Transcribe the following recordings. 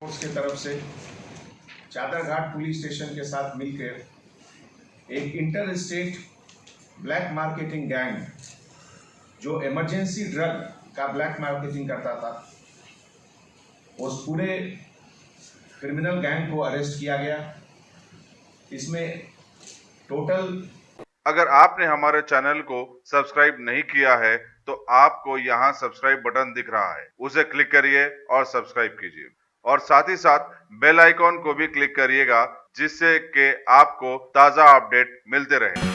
Force की तरफ से चादरघाट पुलिस स्टेशन के साथ मिलकर एक inter state black marketing gang जो इमरजेंसी ड्रग का ब्लैक मार्केटिंग करता था, उस पूरे क्रिमिनल गैंग को अरेस्ट किया गया। इसमें टोटल अगर आपने हमारे चैनल को सब्सक्राइब नहीं किया है तो आपको यहाँ सब्सक्राइब बटन दिख रहा है, उसे क्लिक करिए और सब्सक्राइब कीजिए और साथ ही साथ बेल आइकॉन को भी क्लिक करिएगा जिससे कि आपको ताज़ा अपडेट मिलते रहे।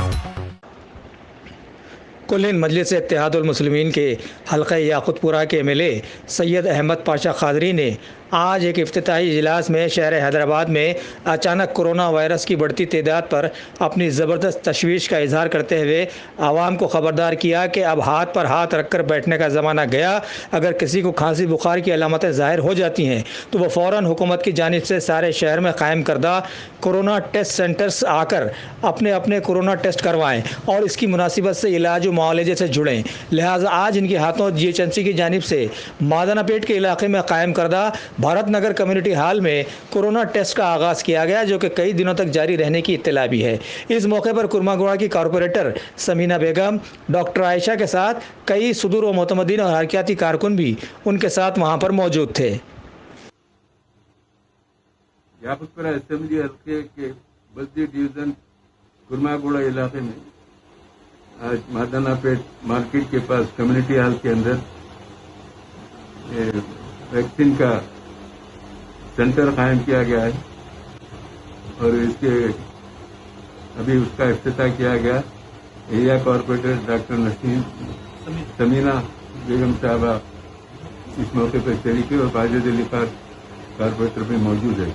कुल हिंद मजलिस इत्तेहादुल मुस्लिमीन के हल्का याकुतपुरा के MLA सैयद अहमद पाशा क़ादरी ने आज एक इफ्तिताही इजलास में शहर हैदराबाद में अचानक कोरोना वायरस की बढ़ती तादाद पर अपनी ज़बरदस्त तशवीश का इजहार करते हुए आवाम को ख़बरदार किया कि अब हाथ पर हाथ रख कर बैठने का ज़माना गया। अगर किसी को खांसी बुखार की अलामतें ज़ाहिर हो जाती हैं तो वह फ़ौरन हुकूमत की जानिब से सारे शहर में कायम करदा कोरोना टेस्ट सेंटर्स आकर अपने अपने कोरोना टेस्ट करवाएँ और इसकी मुनासिबत से इलाज व मुआलजे से जुड़ें। लिहाजा आज इनके हाथों GHMC की जानिब से मादनापेट के इलाके में कायम करदा भारत नगर कम्युनिटी हॉल में कोरोना टेस्ट का आगाज़ किया गया, जो कि कई दिनों तक जारी रहने की इत्तला भी है। इस मौके पर कुरमागोड़ा की कॉरपोरेटर समीना बेगम, डॉक्टर आयशा के साथ कई सुदूर व मोतमदीन और हरकियाती कारकुन भी उनके साथ वहाँ पर मौजूद थे। याकुतपुरा असेंबली हल्के के बस्ती डिवीजन कुरमागोड़ा इलाके में आज मादनापेट मार्केट के पास कम्युनिटी हॉल के अंदर वैक्सीन का सेंटर कायम किया गया है और इसके अभी उसका इफ्तिताह किया गया। Area corporator doctor Naseem Sameena Begum साहबा इस मौके पर शरीकी और बाजिद अली कॉरपोरेटर भी मौजूद है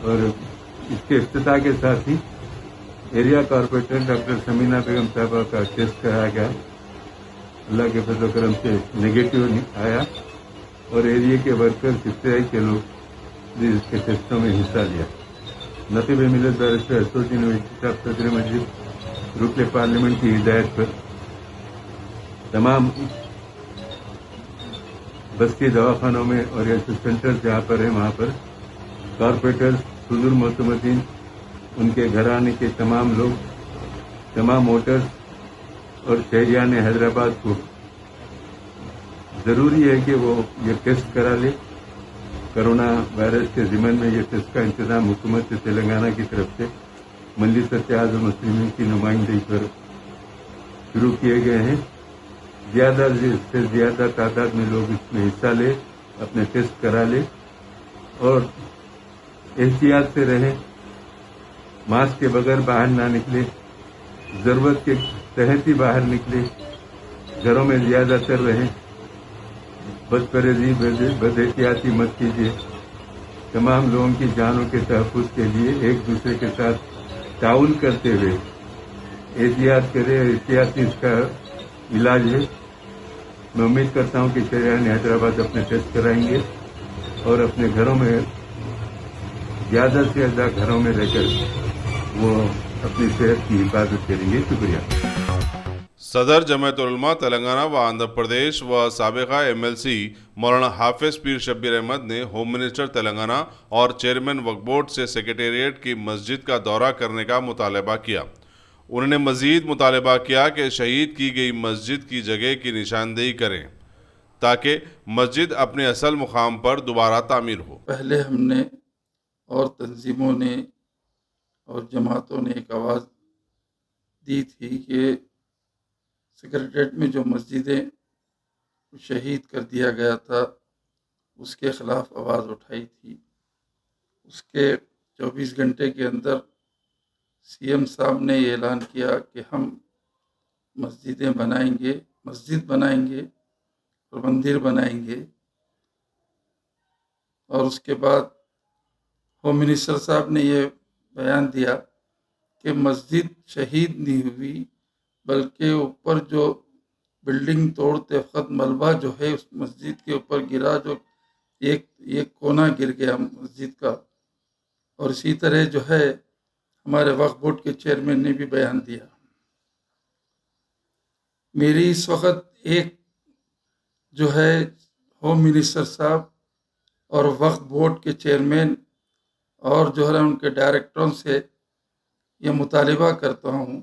और इसके इफ्तिताह के साथ ही area corporator doctor Samina Begum साहबा का टेस्ट कराया गया। अल्लाह के फजल करम से नेगेटिव आया और एरिया के वर्कर्स इफ्तिताई के लोग भी इसके टेस्टों में हिस्सा लिया। नकीब मिलत बैरिस्टर असदुद्दीन ओवैसी साहब सदर मस्जिद रुकन पार्लियामेंट की हिदायत पर तमाम बस्ती दवाखानों में और ऐसे सेंटर जहाँ पर है वहाँ पर कॉरपोरेटर्स, सुदूर मोतमदीन, उनके घराने के तमाम लोग, तमाम वोटर्स और शहरियान हैदराबाद को ज़रूरी है कि वो ये टेस्ट करा ले। कोरोना वायरस के ज़िम्मन में ये टेस्ट का इंतजाम हुकूमत तेलंगाना की तरफ से मजलिस इत्तेहादुल मुस्लिमीन की नुमाइंदगी पर शुरू किए गए हैं। ज़्यादा से ज़्यादा तादाद में लोग इसमें हिस्सा ले, अपने टेस्ट करा ले और एहतियात से रहें, मास्क के बगैर बाहर ना निकले, ज़रूरत के तहत ही बाहर निकले, घरों में ज़्यादातर रहें, बदपरहेज़ी बदएहतियाती मत कीजिए। तमाम लोगों की जानों के तहफ़्फ़ुज़ के लिए एक दूसरे के साथ ताउन करते हुए एहतियात करें। एहतियाती इसका इलाज है। मैं उम्मीद करता हूं कि शहरियान हैदराबाद अपने टेस्ट कराएंगे और अपने घरों में ज़्यादा से ज़्यादा घरों में रहकर वो अपनी सेहत की हिफाजत करेंगे। शुक्रिया। सदर जमात उलमा तेलंगाना व आंध्र प्रदेश व साबिका MLC मौलाना हाफिज पीर शब्बीर अहमद ने होम मिनिस्टर तेलंगाना और चेयरमैन वक्फ बोर्ड से सेक्रेटेरिएट की मस्जिद का दौरा करने का मुतालबा किया। उन्होंने मजीद मुतालबा किया कि शहीद की गई मस्जिद की जगह की निशानदेही करें ताकि मस्जिद अपने असल मुकाम पर दोबारा तामीर हो। पहले हमने और तंजीमों ने और जमातों ने एक आवाज़ दी थी कि सेक्रेटेरिएट में जो मस्जिदें शहीद कर दिया गया था उसके ख़िलाफ़ आवाज़ उठाई थी। उसके 24 घंटे के अंदर CM साहब ने ये ऐलान किया कि हम मस्जिदें बनाएंगे, मस्जिद बनाएंगे और मंदिर बनाएंगे। और उसके बाद होम मिनिस्टर साहब ने ये बयान दिया कि मस्जिद शहीद नहीं हुई बल्कि ऊपर जो बिल्डिंग तोड़ते वक्त मलबा जो है उस मस्जिद के ऊपर गिरा, जो एक कोना गिर गया मस्जिद का। और इसी तरह जो है हमारे वक्फ बोर्ड के चेयरमैन ने भी बयान दिया। मेरी इस वक्त एक जो है होम मिनिस्टर साहब और वक्फ बोर्ड के चेयरमैन और जो है उनके डायरेक्टरों से ये मुतालिबा करता हूँ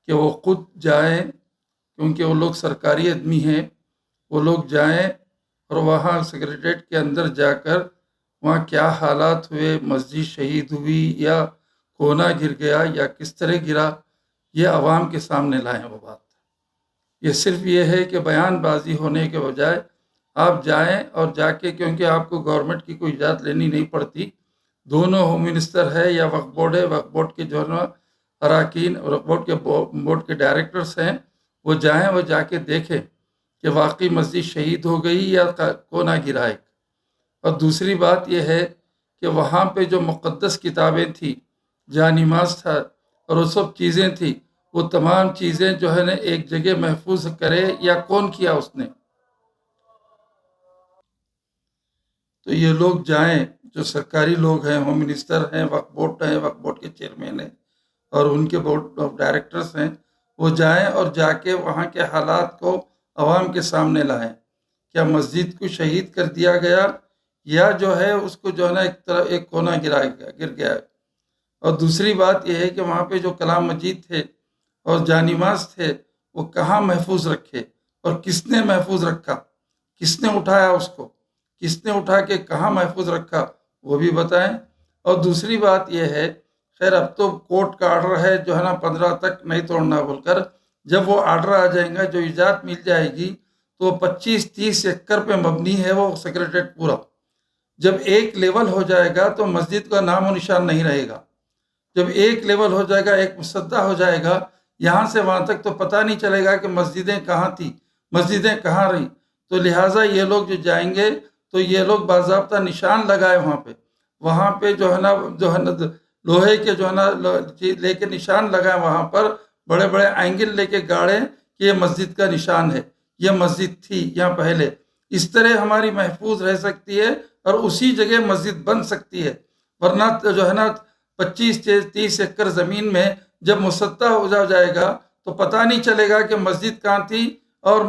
कि वो खुद जाएं, क्योंकि वो लोग सरकारी आदमी हैं, वो लोग जाएं और वहाँ सेक्रेटेरिएट के अंदर जाकर वहाँ क्या हालात हुए, मस्जिद शहीद हुई या कोना गिर गया या किस तरह गिरा, ये आवाम के सामने लाएं वो बात। ये सिर्फ ये है कि बयानबाजी होने के बजाय आप जाएं और जाके, क्योंकि आपको गवर्नमेंट की कोई इजाज़त लेनी नहीं पड़ती, दोनों होम मिनिस्टर है या वक्फ बोर्ड है, वक्फ बोर्ड के जो है अरकान और बोर्ड के डायरेक्टर्स हैं, वो जाएं, वो जाके देखें कि वाकई मस्जिद शहीद हो गई या कोना गिरा है। और दूसरी बात यह है कि वहाँ पे जो मुक़द्दस किताबें थी, जानिमाज़ था और वो सब चीज़ें थी, वो तमाम चीज़ें जो है ना एक जगह महफूज करे या कौन किया उसने। तो ये लोग जाएं, जो सरकारी लोग हैं, होम मिनिस्टर हैं, वक्फ बोर्ड के चेयरमैन हैं और उनके बोर्ड ऑफ डायरेक्टर्स हैं, वो जाएं और जाके वहाँ के हालात को आवाम के सामने लाएं। क्या मस्जिद को शहीद कर दिया गया या जो है उसको जो है ना एक कोना गिर गया। और दूसरी बात यह है कि वहाँ पे जो कलाम मजीद थे और जानिमाज़ थे, वो कहाँ महफूज रखे और किसने महफूज रखा, किसने उठाया उसको, किसने उठा के कहाँ महफूज रखा, वो भी बताएं। और दूसरी बात यह है, खैर अब तो कोर्ट का आर्डर है जो है ना 15 तक नहीं तोड़ना बोलकर, जब वो आर्डर आ जाएगा, जो इजाज़त मिल जाएगी, तो 25-30 एकड़ पे मबनी है वो सेक्रेटेरिएट पूरा। जब एक लेवल हो जाएगा तो मस्जिद का नाम और निशान नहीं रहेगा। जब एक लेवल हो जाएगा, एक मुसद्दा हो जाएगा, यहाँ से वहाँ तक तो पता नहीं चलेगा कि मस्जिदें कहाँ थी, मस्जिदें कहाँ रही। तो लिहाजा ये लोग जो जाएंगे तो ये लोग बाज़ाब्ता निशान लगाए वहाँ पे जो है ना लोहे के जो है ना लेके निशान लगाए, वहाँ पर बड़े बड़े एंगल लेके गाड़े कि ये मस्जिद का निशान है, ये मस्जिद थी यहाँ पहले। इस तरह हमारी महफूज रह सकती है और उसी जगह मस्जिद बन सकती है। वरना जो है ना 25-30 एकड़ ज़मीन में जब मुसद्दा हो जाएगा तो पता नहीं चलेगा कि मस्जिद कहाँ थी और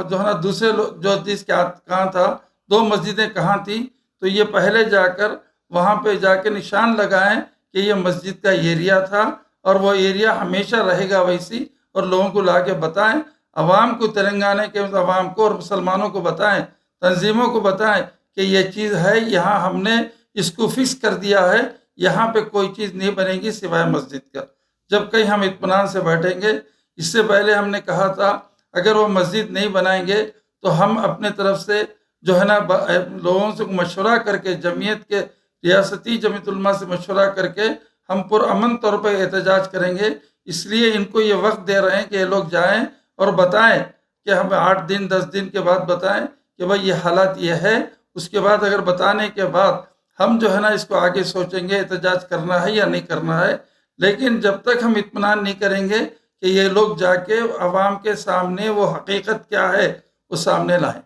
जो है ना दूसरे जो कहाँ था, 2 मस्जिदें कहाँ थी। तो ये पहले जाकर वहाँ पे जाके निशान लगाएं कि ये मस्जिद का एरिया था और वो एरिया हमेशा रहेगा वैसी, और लोगों को ला के बताएँ, अवाम को, तेलंगाना के अवाम को और मुसलमानों को बताएं, तंजीमों को बताएं कि ये चीज़ है, यहाँ हमने इसको फिक्स कर दिया है, यहाँ पे कोई चीज़ नहीं बनेगी सिवाय मस्जिद का। जब कहीं हम इत्मीनान से बैठेंगे, इससे पहले हमने कहा था अगर वो मस्जिद नहीं बनाएंगे तो हम अपने तरफ से जो है ना लोगों से मशवरा करके, जमीयत के रियासती जमीयत उलमा से मशवरा करके हम पुरअमन तौर पर एहतजाज करेंगे। इसलिए इनको ये वक्त दे रहे हैं कि ये लोग जाएं और बताएं कि हमें 8 दिन 10 दिन के बाद बताएं कि भाई ये हालात ये है। उसके बाद अगर बताने के बाद हम जो है ना इसको आगे सोचेंगे एहतजाज करना है या नहीं करना है। लेकिन जब तक हम इत्मीनान नहीं करेंगे कि ये लोग जाके अवाम के सामने वो हकीकत क्या है वो सामने लाएं।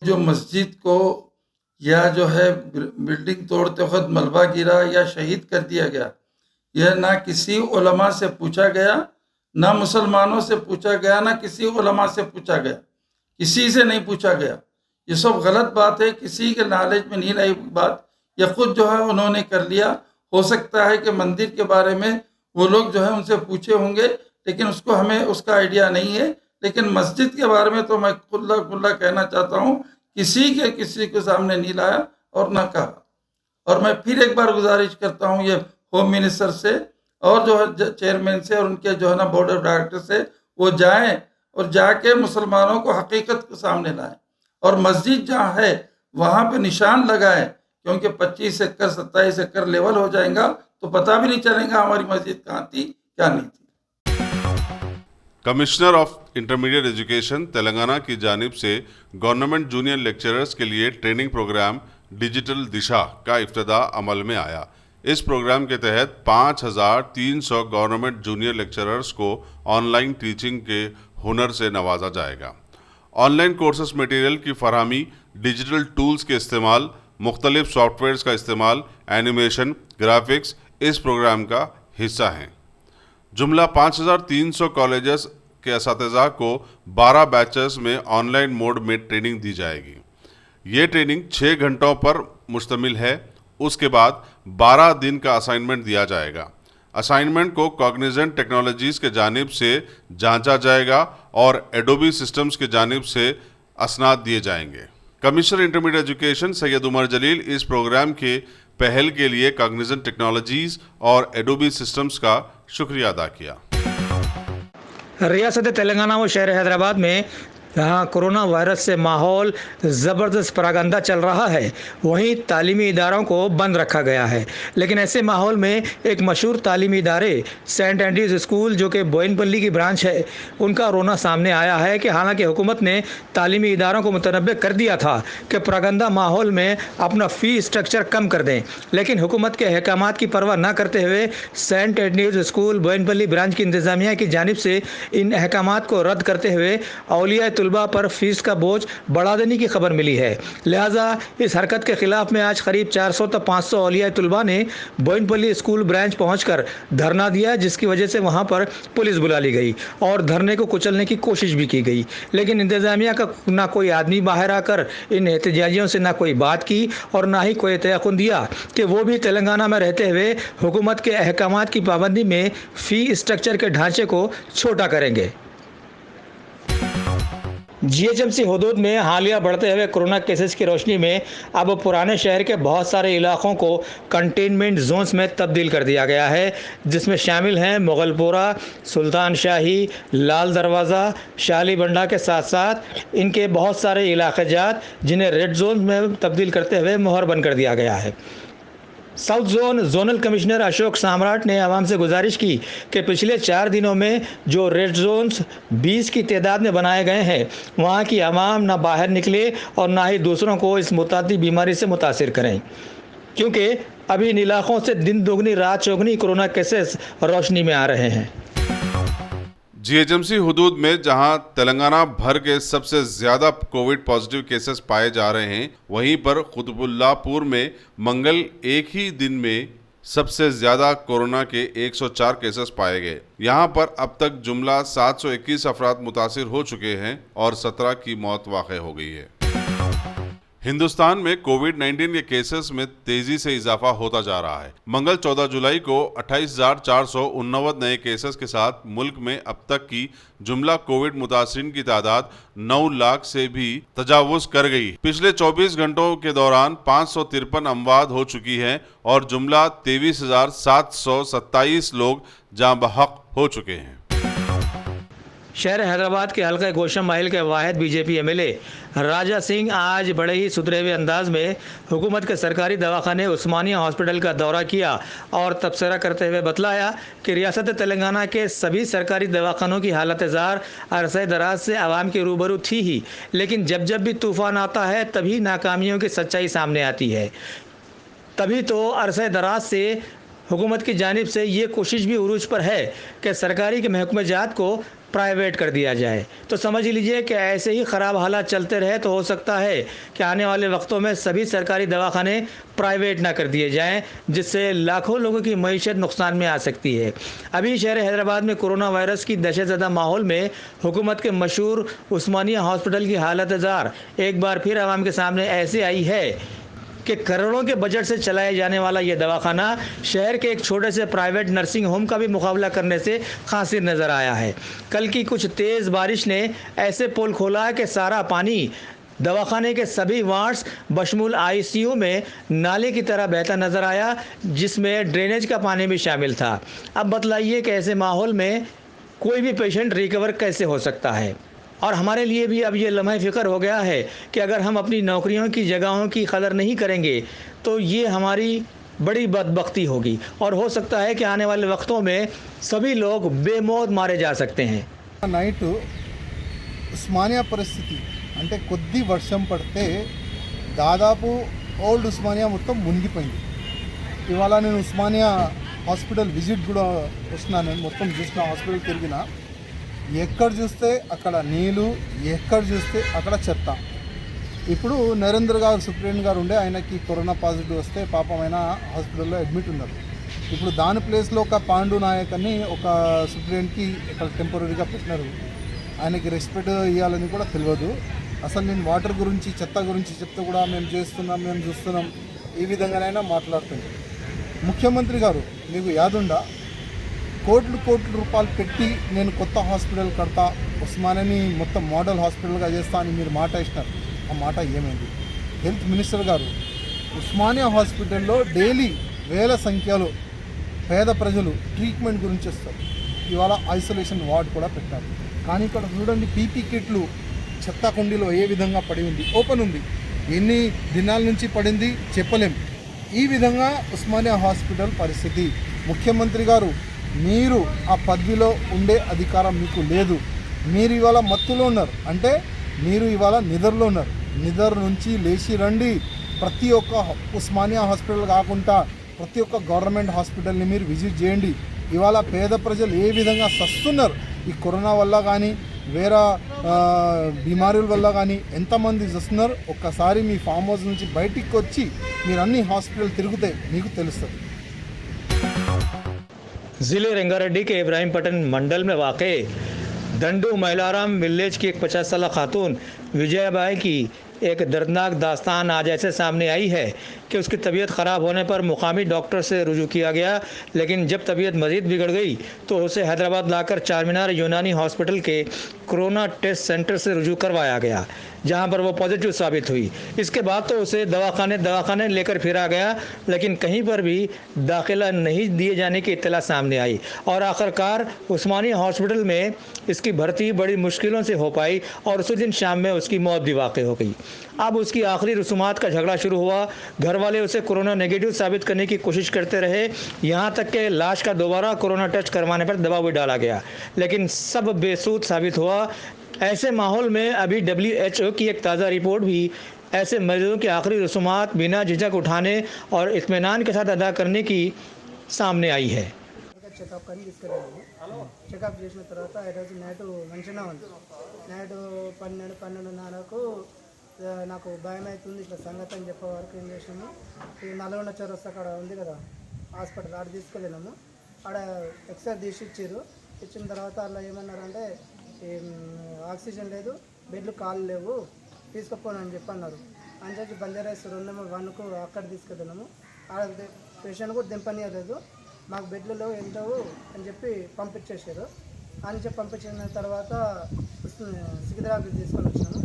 जो मस्जिद को या जो है बिल्डिंग तोड़ते वक्त मलबा गिरा या शहीद कर दिया गया, यह ना किसी उलमा से पूछा गया, ना मुसलमानों से पूछा गया, ना किसी उलमा से पूछा गया, किसी से नहीं पूछा गया। ये सब गलत बात है, किसी के नॉलेज में नहीं रही बात, या खुद जो है उन्होंने कर लिया। हो सकता है कि मंदिर के बारे में वो लोग जो है उनसे पूछे होंगे, लेकिन उसको हमें उसका आइडिया नहीं है। लेकिन मस्जिद के बारे में तो मैं खुल्ला कहना चाहता हूँ, किसी के सामने नहीं लाया और ना कहा। और मैं फिर एक बार गुजारिश करता हूँ ये होम मिनिस्टर से और जो है चेयरमैन से और उनके जो है ना बोर्ड ऑफ डायरेक्टर से, वो जाएं और जाके मुसलमानों को हकीकत के सामने लाएं और मस्जिद जहाँ है वहाँ पे निशान लगाएं, क्योंकि 25 एकड़ 27 एकड़ लेवल हो जाएगा तो पता भी नहीं चलेगा हमारी मस्जिद कहाँ थी क्या नहीं थी। Commissioner of intermediate education Telangana की जानिब से गवर्नमेंट जूनियर लेक्चरर्स के लिए ट्रेनिंग प्रोग्राम डिजिटल दिशा का इफ्तिताह अमल में आया। इस प्रोग्राम के तहत 5,300 गवर्नमेंट जूनियर लेक्चरर्स को ऑनलाइन टीचिंग के हुनर से नवाजा जाएगा। ऑनलाइन कोर्सेस मटेरियल की फरहमी, डिजिटल टूल्स के इस्तेमाल, मुख्तलिफ सॉफ्टवेयर्स का इस्तेमाल, एनिमेशन, ग्राफिक्स इस प्रोग्राम का हिस्सा हैं। जुमला 5,300 कॉलेजेस के असातिज़ा को 12 बैचेस में ऑनलाइन मोड में ट्रेनिंग दी जाएगी। ये ट्रेनिंग 6 घंटों पर मुश्तमिल है। उसके बाद 12 दिन का असाइनमेंट दिया जाएगा। असाइनमेंट को कॉग्निजेंट टेक्नोलॉजीज के जानिब से जांचा जाएगा और एडोबी सिस्टम्स के जानिब से असनाद दिए जाएंगे। Commissioner intermediate education Syed Umar Jaleel इस प्रोग्राम के पहल के लिए कॉग्निजेंट टेक्नोलॉजीज और एडोबी सिस्टम्स का शुक्रिया अदा किया। रियासत तेलंगाना व शहर हैदराबाद में जहाँ कोरोना वायरस से माहौल ज़बरदस्त परागंदा चल रहा है, वहीं तालीमी इदारों को बंद रखा गया है। लेकिन ऐसे माहौल में एक मशहूर तालीमी इदारे सेंट एंड्रयूज़ स्कूल जो कि बोयनपल्ली की ब्रांच है, उनका रोना सामने आया है कि हालांकि हुकूमत ने तालीमी इदारों को मुतनब्बे कर दिया था कि परागंदा माहौल में अपना फ़ी स्ट्रक्चर कम कर दें, लेकिन हुकूमत के अहकामात की परवाह न करते हुए सेंट एंड्रयूज़ स्कूल बोयनपल्ली ब्रांच की इंतज़ामिया की जानिब से इन अहकामात को रद्द करते हुए औलिया तुलबा पर फीस का बोझ बढ़ा देने की खबर मिली है। लिहाजा इस हरकत के खिलाफ में आज करीब 400 तो 500 औलिया तुलबा ने बोयनपल्ली स्कूल ब्रांच पहुंचकर धरना दिया, जिसकी वजह से वहां पर पुलिस बुला ली गई और धरने को कुचलने की कोशिश भी की गई। लेकिन इंतजामिया का ना कोई आदमी बाहर आकर इन एहतजाजियों से ना कोई बात की और ना ही कोई तयक़ुन दिया कि वो भी तेलंगाना में रहते हुए हुकूमत के अहकामात की पाबंदी में फ़ी स्ट्रक्चर के ढांचे को छोटा करेंगे। जीएचएमसी हुदूद में हालिया बढ़ते हुए कोरोना केसेस की रोशनी में अब पुराने शहर के बहुत सारे इलाकों को कंटेनमेंट जोन्स में तब्दील कर दिया गया है, जिसमें शामिल हैं मुगलपुरा, सुल्तान शाही, लाल दरवाज़ा, शाली बंडा के साथ साथ इनके बहुत सारे इलाके जात जिन्हें रेड जोन में तब्दील करते हुए मोहर बंद कर दिया गया है। South zone zonal commissioner Ashok सम्राट ने आवाम से गुजारिश की कि पिछले 4 दिनों में जो रेड जोन्स 20 की तादाद में बनाए गए हैं, वहाँ की आवाम ना बाहर निकले और ना ही दूसरों को इस मुतादी बीमारी से मुतासिर करें, क्योंकि अभी इन इलाकों से दिन दोगुनी रात चौगुनी कोरोना केसेस रोशनी में आ रहे हैं। जीएचएमसी हुदूद में जहां तेलंगाना भर के सबसे ज्यादा कोविड पॉजिटिव केसेस पाए जा रहे हैं, वहीं पर कुतुबुल्लापुर में मंगल एक ही दिन में सबसे ज्यादा कोरोना के 104 केसेस पाए गए। यहां पर अब तक जुमला 721 अफराद मुतासिर हो चुके हैं और 17 की मौत वाक़ हो गई है। हिंदुस्तान में कोविड-19 के केसेस में तेजी से इजाफा होता जा रहा है। मंगल 14 जुलाई को 28,489 नए केसेस के साथ मुल्क में अब तक की जुमला कोविड मुतासिरीन की तादाद 9 लाख से भी तजावुज कर गई। पिछले 24 घंटों के दौरान 553 अमवात हो चुकी हैं और जुमला 23,727 लोग जाँ बहक हो चुके हैं। शहर हैदराबाद के हल्का गोशम महल के वाहिद बीजेपी एमएलए राजा सिंह आज बड़े ही सुधरे हुए अंदाज में हुकूमत के सरकारी दवाखाने उस्मानिया हॉस्पिटल का दौरा किया और तबसरा करते हुए बतलाया कि रियासत तेलंगाना के सभी सरकारी दवाखानों की हालत ज़ार अरसे दराज से आवाम के रूबरू थी ही, लेकिन जब जब भी तूफ़ान आता है तभी नाकामियों की सच्चाई सामने आती है। तभी तो अरसे दराज से हुकूमत की जानिब से ये कोशिश भी उरूज पर है कि सरकारी के महकमे जात को प्राइवेट कर दिया जाए। तो समझ लीजिए कि ऐसे ही ख़राब हालात चलते रहे तो हो सकता है कि आने वाले वक्तों में सभी सरकारी दवाखाने प्राइवेट ना कर दिए जाएं, जिससे लाखों लोगों की मईशत नुकसान में आ सकती है। अभी शहर हैदराबाद में कोरोना वायरस की दहशतज़दा माहौल में हुकूमत के मशहूर उस्मानिया हॉस्पिटल की हालत ज़ार एक बार फिर आवाम के सामने ऐसे आई है कि करोड़ों के बजट से चलाया जाने वाला ये दवाखाना शहर के एक छोटे से प्राइवेट नर्सिंग होम का भी मुकाबला करने से खासिर नज़र आया है। कल की कुछ तेज़ बारिश ने ऐसे पोल खोला है कि सारा पानी दवाखाने के सभी वार्ड्स बशमूल आईसीयू में नाले की तरह बहता नज़र आया, जिसमें ड्रेनेज का पानी भी शामिल था। अब बतलाइए कि ऐसे माहौल में कोई भी पेशेंट रिकवर कैसे हो सकता है। और हमारे लिए भी अब ये लम्हा फ़िक्र हो गया है कि अगर हम अपनी नौकरियों की जगहों की कदर नहीं करेंगे तो ये हमारी बड़ी बदबख्ती होगी और हो सकता है कि आने वाले वक्तों में सभी लोग बेमौत मारे जा सकते हैं। నైట్ ఉస్మానియా పరిస్థితి అంటే కొద్ది వర్షం పడితే దాదాపు ఓల్డ్ ఉస్మానియా మొత్తం మునిగిపోయింది. ఇవాళ నేను ఉస్మానియా హాస్పిటల్ విజిట్ కూడా వస్తున్నాను. నేను మొత్తం చూసిన హాస్పిటల్ తిరిగిన ఎక్కడ చూస్తే అక్కడ నీళ్ళు, ఎక్కడ చూస్తే అక్కడ చెత్త. ఇప్పుడు నరేంద్ర గారు సుప్రీం గారు ఉండే ఆయనకి కరోనా పాజిటివ్ వస్తే పాపం ఆయన హాస్పిటల్లో అడ్మిట్ ఉన్నారు. ఇప్పుడు దాని ప్లేస్లో ఒక పాండు నాయక్ అని ఒక సూపరింటెండెంట్కి ఇక్కడ టెంపరీగా పెట్టినారు. ఆయనకి రెస్పెక్ట్ ఇవ్వాలని కూడా తెలియదు. అసలు నేను వాటర్ గురించి చెత్త గురించి చెప్తే కూడా మేము చేస్తున్నాం, మేము చూస్తున్నాం, ఈ విధంగానైనా మాట్లాడుతుంది. ముఖ్యమంత్రి గారు మీకు యాదుండా, కోట్ల రూపాయలు పెట్టి నేను కొత్త హాస్పిటల్ కడతా, ఉస్మానియాని మొత్తం మోడల్ హాస్పిటల్గా చేస్తా అని మీరు మాట ఇచ్చినారు. ఆ మాట ఏమైంది? హెల్త్ మినిస్టర్ గారు ఉస్మానియా హాస్పిటల్లో డైలీ వేల సంఖ్యలో పేద ప్రజలు ట్రీట్మెంట్ గురించి వస్తారు. ఇవాళ ఐసోలేషన్ వార్డ్ కూడా పెట్టారు. కానీ ఇక్కడ చూడండి, పీపీ కిట్లు చెత్త కుండీలో ఏ విధంగా పడి ఉంది, ఓపెన్ ఉంది. ఎన్ని దినాల నుంచి పడింది చెప్పలేం. ఈ విధంగా ఉస్మానియా హాస్పిటల్ పరిస్థితి. ముఖ్యమంత్రి గారు, మీరు ఆ పదవిలో ఉండే అధికారం మీకు లేదు. మీరు ఇవాళ మత్తులో ఉన్నారు, అంటే మీరు ఇవాళ నిద్రలో ఉన్నారు. నిద్ర నుంచి లేచి రండి. ప్రతి ఒక్క ఉస్మానియా హాస్పిటల్ కాకుండా ప్రతి ఒక్క గవర్నమెంట్ హాస్పిటల్ని మీరు విజిట్ చేయండి. ఇవాళ పేద ప్రజలు ఏ విధంగా సస్తున్నారు ఈ కరోనా వల్ల కానీ వేరే బీమారీల వల్ల కానీ ఎంతమంది వస్తున్నారు. ఒక్కసారి మీ ఫామ్ హౌస్ నుంచి బయటికి వచ్చి మీరు అన్ని హాస్పిటల్ తిరిగితే మీకు తెలుస్తుంది. ज़िले रंगारेड्डी के इब्राहिमपट्टन मंडल में वाक़े दंडू महिलाराम विलेज की एक 50 साल खातून विजयाबाई की एक दर्दनाक दास्तान आज ऐसे सामने आई है कि उसकी तबीयत ख़राब होने पर मुकामी डॉक्टर से रुजू किया गया, लेकिन जब तबीयत मज़ीद बिगड़ गई तो उसे हैदराबाद लाकर चारमीनार यूनानी हॉस्पिटल के कोरोना टेस्ट सेंटर से रुजू करवाया गया, जहां पर वो पॉजिटिव साबित हुई। इसके बाद तो उसे दवाखाने लेकर फिरा गया, लेकिन कहीं पर भी दाखिला नहीं दिए जाने की इत्तला सामने आई और आखिरकार उस्मानिया हॉस्पिटल में इसकी भर्ती बड़ी मुश्किलों से हो पाई और उसी दिन शाम में उसकी मौत भी वाक़ई हो गई। अब उसकी आखिरी रसूमात का झगड़ा शुरू हुआ। घर वाले उसे कोरोना नेगेटिव साबित करने की कोशिश करते रहे, यहाँ तक कि लाश का दोबारा कोरोना टेस्ट करवाने पर दबाव भी डाला गया, लेकिन सब बेसूद साबित हुआ। ऐसे माहौल में अभी WHO की एक ताज़ा रिपोर्ट भी ऐसे मरीजों की आखिरी रसूमात बिना झिझक उठाने और इत्मीनान के साथ अदा करने की सामने आई है। చెకప్ అని తీసుకెళ్ళాము. చెకప్ చేసిన తర్వాత ఈరోజు నైట్ మంచిగా ఉంది. నైట్ 12:30కు నాకు భయం అవుతుంది ఇట్లా సంగతి అని చెప్పే వరకు ఏం చేసినాము, ఈ నల్గొండ చౌరస్తా అక్కడ ఉంది కదా హాస్పిటల్, ఆడ తీసుకెళ్ళినాము. ఆడ ఎక్స్రే తీసి ఇచ్చిన తర్వాత అలా ఏమన్నారంటే ఆక్సిజన్ లేదు, బెడ్లు కాళ్ళు లేవు, తీసుకుపోనని చెప్పి అన్నారు. అని చెప్పి బంజారాస్ 2-1కు అక్కడ తీసుకెళ్ళినాము. ఆడ పేషెంట్ కూడా దింపనీయలేదు, మాకు బెడ్లలో వెళ్తావు అని చెప్పి పంపించేసారు. అని చెప్పి పంపించిన తర్వాత సికింద్రాబాద్ తీసుకొని వచ్చినాము.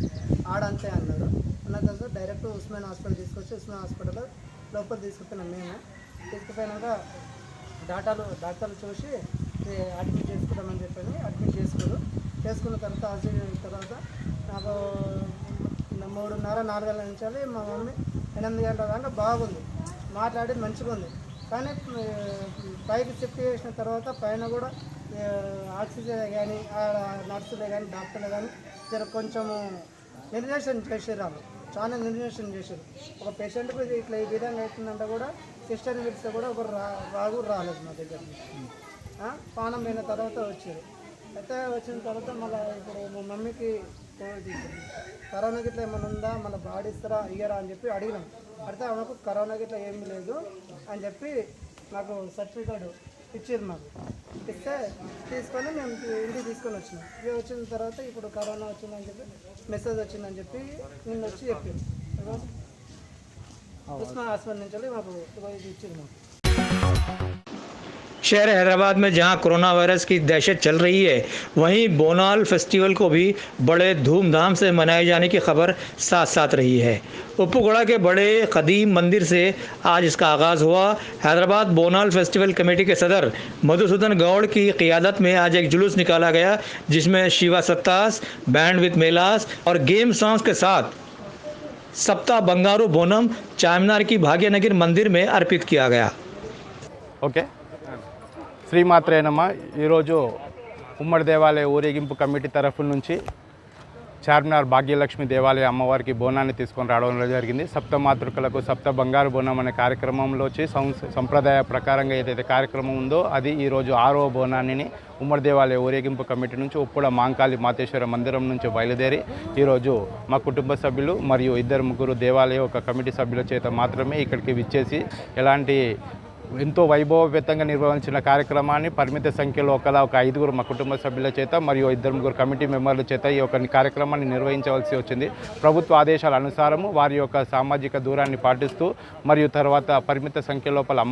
ఆడంతే అన్నారు. అన్న తర్వాత డైరెక్ట్ ఉస్మాన్ హాస్పిటల్ తీసుకొచ్చి ఉస్మాన్ హాస్పిటల్ లోపల తీసుకుపోయినాం. మేము తీసుకుపోయినాక డాక్టర్లు చూసి అడ్మిట్ చేసుకుందామని చెప్పని అడ్మిట్ చేసుకున్న తర్వాత నాకు 3:30-4 గంటల నుంచి మా మమ్మీ 8 గంటల దాకా బాగుంది, మాట్లాడి మంచిగా ఉంది. కానీ పైకి షిఫ్ట్ చేసిన తర్వాత పైన కూడా ఆక్సిజన్ కానీ నర్సులే కానీ డాక్టర్లే కానీ కొంచెము నిర్దేశం చేసారు, చాలా నిర్దేశం చేశారు. ఒక పేషెంట్కు ఇట్లా ఈ విధంగా అవుతుందంటే కూడా సిస్టర్ని పిలిస్తే కూడా ఒకరు రాలేదు మా దగ్గరికి. పానం పోయిన తర్వాత వచ్చారు. అయితే వచ్చిన తర్వాత మళ్ళీ ఇప్పుడు మా మమ్మీకి కరోనా గిట్లా ఏమైనా ఉందా, మళ్ళీ బాడీ ఇస్తారా ఇయ్యరా అని చెప్పి అడిగినాం. అయితే ఆమెకు కరోనా గిట్లా ఏమీ లేదు అని చెప్పి నాకు సర్టిఫికేట్ ఇచ్చారు. మాకు ఇస్తే తీసుకొని మేము ఇంటికి తీసుకొని వచ్చినాం. ఇవి వచ్చిన తర్వాత ఇప్పుడు కరోనా వచ్చిందని చెప్పి మెసేజ్ వచ్చిందని చెప్పి నిన్న వచ్చి చెప్పింది. ఉస్మాన్ హాస్పిటల్ నుంచి మాకు ఇది ఇచ్చింది. మాకు शहर हैदराबाद में जहां कोरोना वायरस की दहशत चल रही है, वहीं बोनाल फेस्टिवल को भी बड़े धूमधाम से मनाए जाने की खबर साथ साथ रही है। उप्पुगोड़ा के बड़े कदीम मंदिर से आज इसका आगाज़ हुआ। हैदराबाद बोनाल फेस्टिवल कमेटी के सदर मधुसूदन गौड़ की क़ियादत में आज एक जुलूस निकाला गया, जिसमें शिवा सत्तास, बैंड विद मेलास और गेम सॉन्ग्स के साथ सप्ताह बंगारू बोनम चारमीनार की भाग्यनगर मंदिर में अर्पित किया गया। ఓకే, శ్రీమాత్రే నమ. ఈరోజు ఉమ్మడి దేవాలయ ఊరేగింపు కమిటీ తరఫు నుంచి చార్మినార్ భాగ్యలక్ష్మి దేవాలయ అమ్మవారికి బోనాన్ని తీసుకొని రావడం జరిగింది. సప్తమాతృకలకు సప్త బంగారు బోనం అనే కార్యక్రమంలో వచ్చి సంప్రదాయ ప్రకారంగా ఏదైతే కార్యక్రమం ఉందో అది ఈరోజు 6వ బోనాన్ని ఉమ్మడి దేవాలయ ఊరేగింపు కమిటీ నుంచి ఉప్పుడ మాంకాళి మాతేశ్వర మందిరం నుంచి బయలుదేరి ఈరోజు మా కుటుంబ సభ్యులు మరియు 2-3 దేవాలయ ఒక కమిటీ సభ్యుల చేత మాత్రమే ఇక్కడికి విచ్చేసి ఎలాంటి ఎంతో వైభవపేతంగా నిర్వహించిన కార్యక్రమాన్ని పరిమిత సంఖ్యలో ఒక 5గురు మా కుటుంబ సభ్యుల చేత మరియు 2-3 కమిటీ మెంబర్ల చేత ఈ యొక్క కార్యక్రమాన్ని నిర్వహించవలసి వచ్చింది. ప్రభుత్వ ఆదేశాల అనుసారము వారి యొక్క సామాజిక దూరాన్ని పాటిస్తూ మరియు తర్వాత పరిమిత సంఖ్య లోపల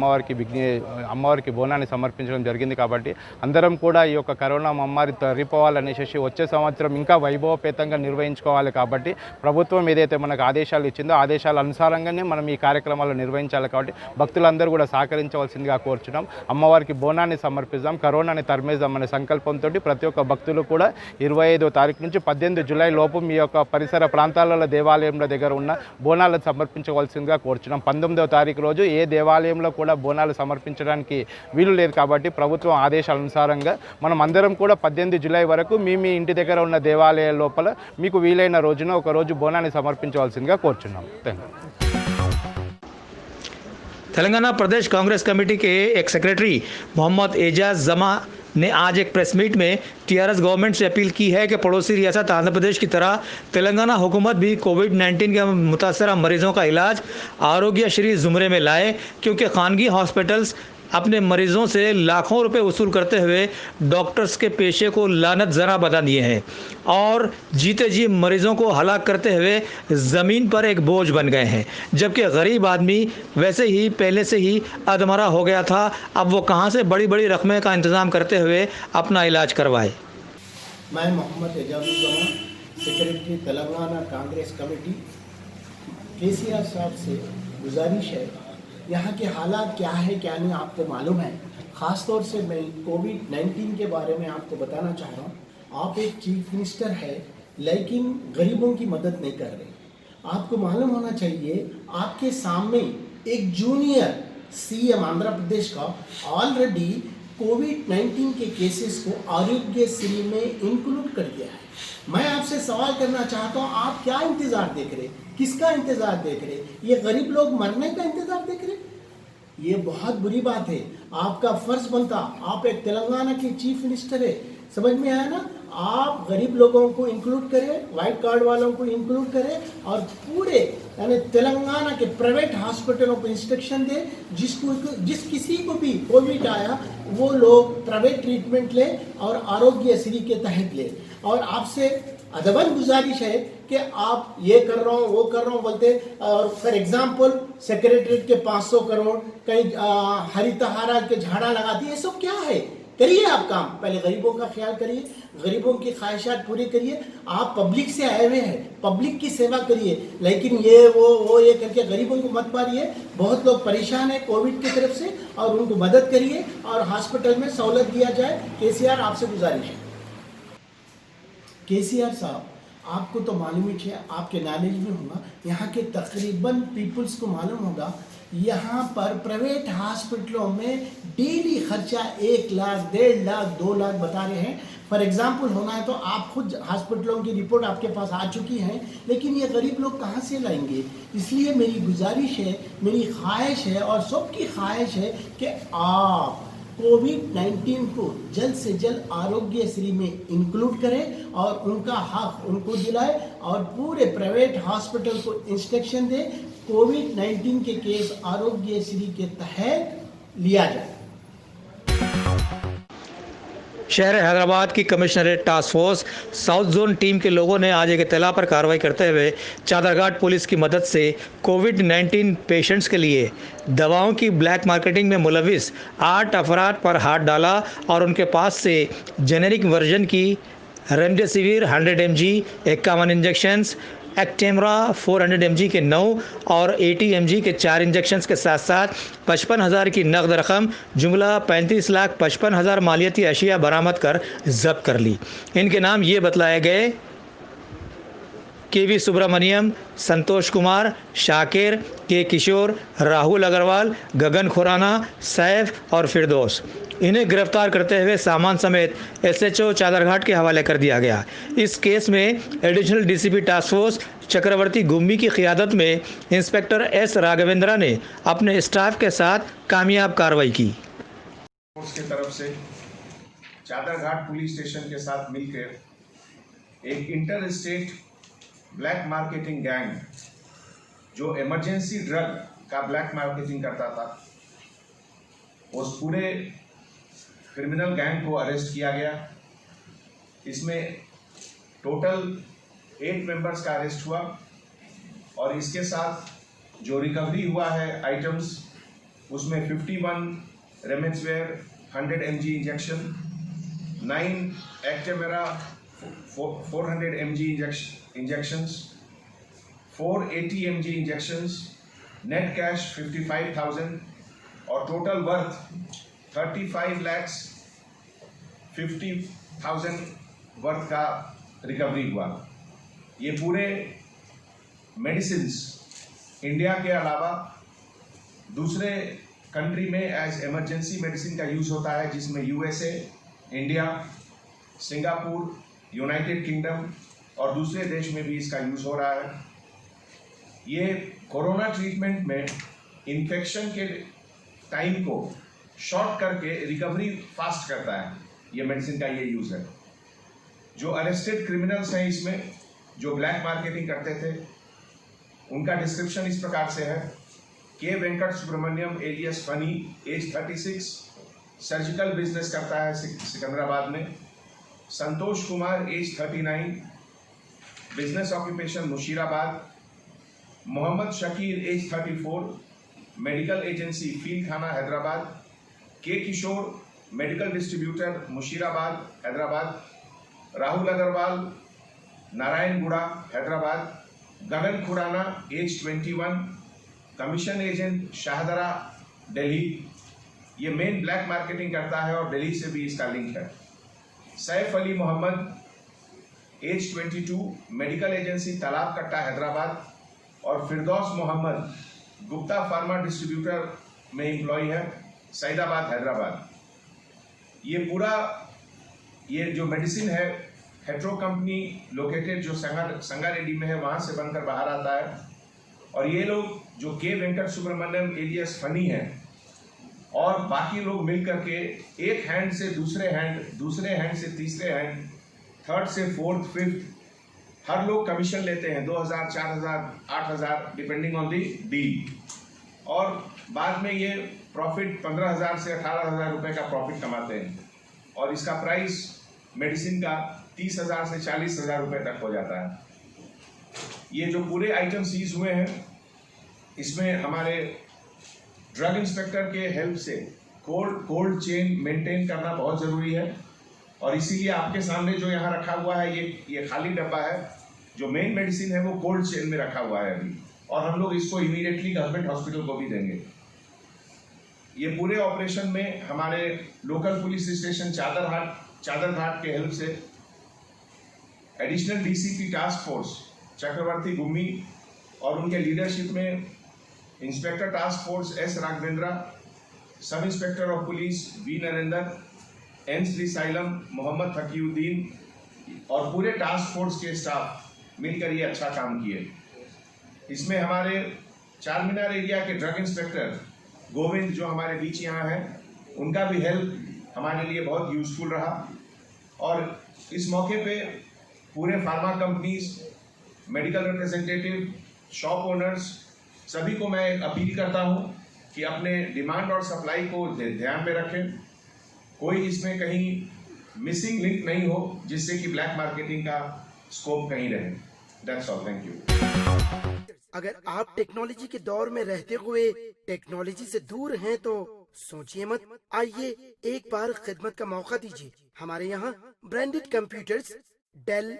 అమ్మవారికి బోనాన్ని సమర్పించడం జరిగింది. కాబట్టి అందరం కూడా ఈ యొక్క కరోనా మహమ్మారి తరిపోవాలనేసి వచ్చే సంవత్సరం ఇంకా వైభవపేతంగా నిర్వహించుకోవాలి. కాబట్టి ప్రభుత్వం ఏదైతే మనకు ఆదేశాలు ఇచ్చిందో ఆదేశాల అనుసారంగానే మనం ఈ కార్యక్రమాలు నిర్వహించాలి. కాబట్టి భక్తులందరూ కూడా సహకరించవలసిందిగా కోరుచున్నాం. అమ్మవారికి బోనాన్ని సమర్పిద్దాం, కరోనాని తరిమేద్దాం అనే సంకల్పంతో ప్రతి ఒక్క భక్తులు కూడా 25వ తారీఖు నుంచి 18 జూలై లోపు మీ యొక్క పరిసర ప్రాంతాలలో దేవాలయంలో దగ్గర ఉన్న బోనాలను సమర్పించవలసిందిగా కోరుచున్నాం. 19వ తారీఖు రోజు ఏ దేవాలయంలో కూడా బోనాలు సమర్పించడానికి వీలు లేదు. కాబట్టి ప్రభుత్వం ఆదేశాల అనుసారంగా మనం అందరం కూడా 18 జూలై వరకు మీ ఇంటి దగ్గర ఉన్న దేవాలయాల లోపల మీకు వీలైన రోజున ఒక రోజు బోనాన్ని సమర్పించవలసిందిగా కోరుచున్నాం. Thank you. Telangana Pradesh Congress committee के एक सेक्रेटरी मोहम्मद एजाज जमा ने आज एक प्रेस मीट में टीआरएस गवर्नमेंट से अपील की है कि पड़ोसी रियासत आंध्र प्रदेश की तरह तेलंगाना हुकूमत भी कोविड-19 के मुतासरा मरीजों का इलाज आरोग्य श्री जुमरे में लाए, क्योंकि खानगी हॉस्पिटल्स अपने मरीजों से लाखों रुपए वसूल करते हुए डॉक्टर्स के पेशे को लानत ज़रा बता दिए हैं और जीते जी मरीजों को हलाक करते हुए ज़मीन पर एक बोझ बन गए हैं, जबकि गरीब आदमी वैसे ही पहले से ही अधमरा हो गया था। अब वो कहां से बड़ी बड़ी रकमें का इंतज़ाम करते हुए अपना इलाज करवाए। मैं मोहम्मद एजाजुल जमा, सेक्रेटरी तेलंगाना कांग्रेस कमेटी। केसीआर साहब से गुजारिश है, यहाँ के हालात क्या है क्या नहीं आपको मालूम है। ख़ास तौर से मैं कोविड-19 के बारे में आपको बताना चाह रहा हूँ। आप एक चीफ मिनिस्टर है लेकिन गरीबों की मदद नहीं कर रहे। आपको मालूम होना चाहिए आपके सामने एक जूनियर सीएम आंध्र प्रदेश का ऑलरेडी कोविड-19 के केसेस को आरोग्यश्री में इंक्लूड कर दिया है। मैं आपसे सवाल करना चाहता हूँ, आप क्या इंतज़ार देख रहे, किसका इंतज़ार देख रहे? ये गरीब लोग मरने का इंतज़ार देख रहे? ये बहुत बुरी बात है। आपका फ़र्ज़ बनता, आप एक तेलंगाना के चीफ मिनिस्टर है, समझ में आया ना? आप गरीब लोगों को इंक्लूड करें, वाइट कार्ड वालों को इंक्लूड करें और पूरे यानी तेलंगाना के प्राइवेट हॉस्पिटलों को इंस्ट्रक्शन दें, जिस किसी को भी कोविड आया वो लोग प्राइवेट ट्रीटमेंट लें और आरोग्यश्री के तहत लें। और आपसे अदबन गुजारिश है कि आप ये कर रहा हूँ वो कर रहा हूँ बोलते, और फॉर एग्जांपल सेक्रेटरीट के 500 करोड़ कहीं हरितहारा के झाड़ा लगाती, ये सब क्या है? करिए आप काम, पहले गरीबों का ख्याल करिए, गरीबों की ख्वाहिशात पूरी करिए। आप पब्लिक से आए हुए हैं, पब्लिक की सेवा करिए, लेकिन ये वो ये करके गरीबों को मत मारिए। बहुत लोग परेशान हैं कोविड की तरफ से और उनको मदद करिए और हॉस्पिटल में सहूलत दिया जाए। केसीआर आपसे गुजारिश है। केसीआर साहब, आपको तो मालूम ही है, आपके नॉलेज में होगा, यहाँ के तकरीबन पीपल्स को मालूम होगा, यहाँ पर प्राइवेट हॉस्पिटलों में डेली खर्चा 1 लाख, 1.5 लाख, 2 लाख बता रहे हैं। फॉर एग्जांपल होना है तो आप खुद हॉस्पिटलों की रिपोर्ट आपके पास आ चुकी है, लेकिन ये गरीब लोग कहाँ से लाएंगे? इसलिए मेरी गुजारिश है, मेरी ख्वाहिश है और सबकी ख्वाहिश है कि आप कोविड-19 को जल्द से जल्द आरोग्यश्री में इंक्लूड करें और उनका हक उनको दिलाए और पूरे प्राइवेट हॉस्पिटल को इंस्ट्रक्शन दें, कोविड-19 के केस आरोग्यश्री के तहत लिया जाए। शहर हैदराबाद की commissionerate task force south zone team के लोगों ने आज एक इत्तला पर कार्रवाई करते हुए चादरघाट पुलिस की मदद से कोविड-19 पेशेंट्स के लिए दवाओं की ब्लैक मार्केटिंग में मुलविस 8 अफराद पर हाथ डाला और उनके पास से जेनेरिक वर्जन की remdesivir 100 mg, 51 injections, Actemra 400 mg के 9 और 80 mg के 4 इंजेक्शंस के साथ साथ 55,000 की नकद रकम जुमला 35,55,000 मालियती अशिया बरामद कर जब्त कर ली। इनके नाम ये बतलाए गए केवी सुब्रमण्यम, संतोष कुमार, शाकिर, के किशोर, राहुल अग्रवाल, गगन खुराना, सैफ और फिरदौस। इन्हें गिरफ्तार करते हुए सामान समेत SHO चादरघाट के हवाले कर दिया गया। इस केस में additional DCP task force Chakravarthy गुम्मी की क़ियादत में इंस्पेक्टर S राघवेंद्रा ने अपने स्टाफ के साथ कामयाब कार्रवाई की। फोर्स की तरफ से चादरघाट पुलिस स्टेशन के साथ मिलकर एक inter state black marketing gang जो इमरजेंसी ड्रग का ब्लैक मार्केटिंग करता था उस पूरे क्रिमिनल गैंग को अरेस्ट किया गया। इसमें टोटल 8 मेंबर्स का अरेस्ट हुआ और इसके साथ जो रिकवरी हुआ है आइटम्स, उसमें 51 रेमेन्सवेयर 100 mg injection, 9 एक्टेमेरा 400 mg injections, 4 80 mg injections, net cash 55,000 और टोटल वर्थ 35,50,000 वर्थ का रिकवरी हुआ। ये पूरे मेडिसिन्स इंडिया के अलावा दूसरे कंट्री में एज इमरजेंसी मेडिसिन का यूज़ होता है, जिसमें USA, India, Singapore, United kingdom और दूसरे देश में भी इसका यूज़ हो रहा है। ये कोरोना ट्रीटमेंट में इन्फेक्शन के टाइम को शॉर्ट करके रिकवरी फास्ट करता है। ये मेडिसिन का ये यूज़ है। जो अरेस्टेड क्रिमिनल्स हैं इसमें, जो ब्लैक मार्केटिंग करते थे, उनका डिस्क्रिप्शन इस प्रकार से है। K Venkat Subramaniam alias Phani, age 36, surgical business करता है सिकंदराबाद में। Santosh Kumar, age 39, business occupation Musheerabad. Mohammed Shakir, age 34, medical agency Feelkhana Hyderabad. K Kishore, medical distributor Musheerabad Hyderabad. Rahul Agarwal, Narayanguda Hyderabad. Gagan Khurana, age 21, commission agent Shahdara Delhi. ये मेन ब्लैक मार्केटिंग करता है और दिल्ली से भी इसका लिंक है। Saif Ali Mohammed, age 22, medical agency Talab Katta Hyderabad. और फिरदौस मोहम्मद, गुप्ता फार्मा डिस्ट्रीब्यूटर में एम्प्लॉय है, सैदाबाद हैदराबाद। ये जो मेडिसिन है, हेट्रो कंपनी लोकेटेड जो संगारेड्डी में है, वहाँ से बनकर बाहर आता है। और ये लोग जो के वेंकट सुब्रमण्यम एलियस फनी है और बाकी लोग मिल करके एक हैंड से दूसरे हैंड से तीसरे हैंड, थर्ड से फोर्थ, फिफ्थ, हर लोग कमीशन लेते हैं 2,000, 4,000, 8,000 डिपेंडिंग ऑन दी डील। और बाद में ये प्रॉफिट 15,000 से 18,000 रुपये का प्रॉफिट कमाते हैं। और इसका प्राइस मेडिसिन का 30,000 से 40,000 रुपये तक हो जाता है। ये जो पूरे आइटम सीज हुए हैं, इसमें हमारे ड्रग इंस्पेक्टर के हेल्प से कोल्ड चेन मेंटेन करना बहुत ज़रूरी है। और इसीलिए आपके सामने जो यहाँ रखा हुआ है, ये खाली डब्बा है। जो मेन मेडिसिन है वो कोल्ड चेन में रखा हुआ है अभी, और हम लोग इसको इमीडिएटली गवर्नमेंट हॉस्पिटल को भी देंगे। ये पूरे ऑपरेशन में हमारे लोकल पुलिस स्टेशन चादरघाट के हेल्प से additional DCP task force Chakravarthy Gummi और उनके लीडरशिप में inspector task force S Raghavendra, sub inspector of police V Narendra, N Srisailam, Mohammed Taqiuddin और पूरे टास्क फोर्स के स्टाफ मिलकर ये अच्छा काम किए। इसमें हमारे चारमीनार एरिया के ड्रग इंस्पेक्टर गोविंद, जो हमारे बीच यहाँ हैं, उनका भी हेल्प हमारे लिए बहुत यूजफुल रहा। और इस मौके पे पूरे pharma companies, medical representative, shop owners, सभी को मैं अपील करता हूँ कि अपने डिमांड और सप्लाई को ध्यान में रखें। कोई इसमें कहीं मिसिंग लिंक नहीं हो जिससे कि ब्लैक मार्केटिंग का स्कोप कहीं रहे। That's all, thank you. अगर आप टेक्नोलॉजी के दौर में रहते हुए टेक्नोलॉजी से दूर हैं तो सोचिए मत, आइए एक बार खिदमत का मौका दीजिए। हमारे यहाँ branded computers, Dell,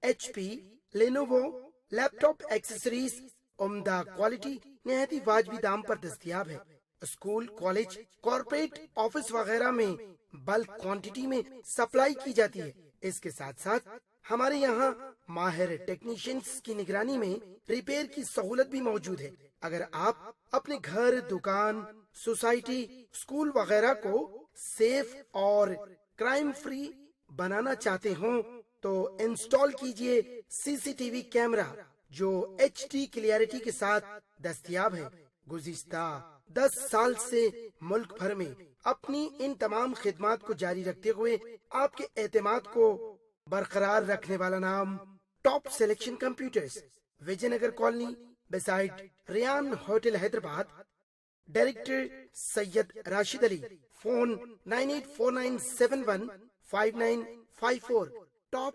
HP, Lenovo, laptop accessories उम्दा क्वालिटी निहायती वाजबी दाम पर दस्तयाब है। स्कूल, कॉलेज, कॉर्पोरेट, ऑफिस वगैरह में बल्क क्वांटिटी में सप्लाई की जाती है। इसके साथ साथ हमारे यहाँ माहिर टेक्नीशियंस की निगरानी में रिपेयर की सहूलत भी मौजूद है। अगर आप अपने घर, दुकान, सोसाइटी, स्कूल वगैरह को सेफ और क्राइम फ्री बनाना चाहते हो तो इंस्टॉल कीजिए CCTV कैमरा जो HD क्लियरिटी के साथ दस्तयाब है। गुज़िश्ता 10 साल से मुल्क भर में अपनी इन तमाम खिदमात को जारी रखते हुए आपके एतमाद को बरकरार रखने वाला नाम top selection computers, Vijayanagar colony, beside Riyan hotel, Hyderabad. Director Syed Rashid Ali, phone 9849715954, top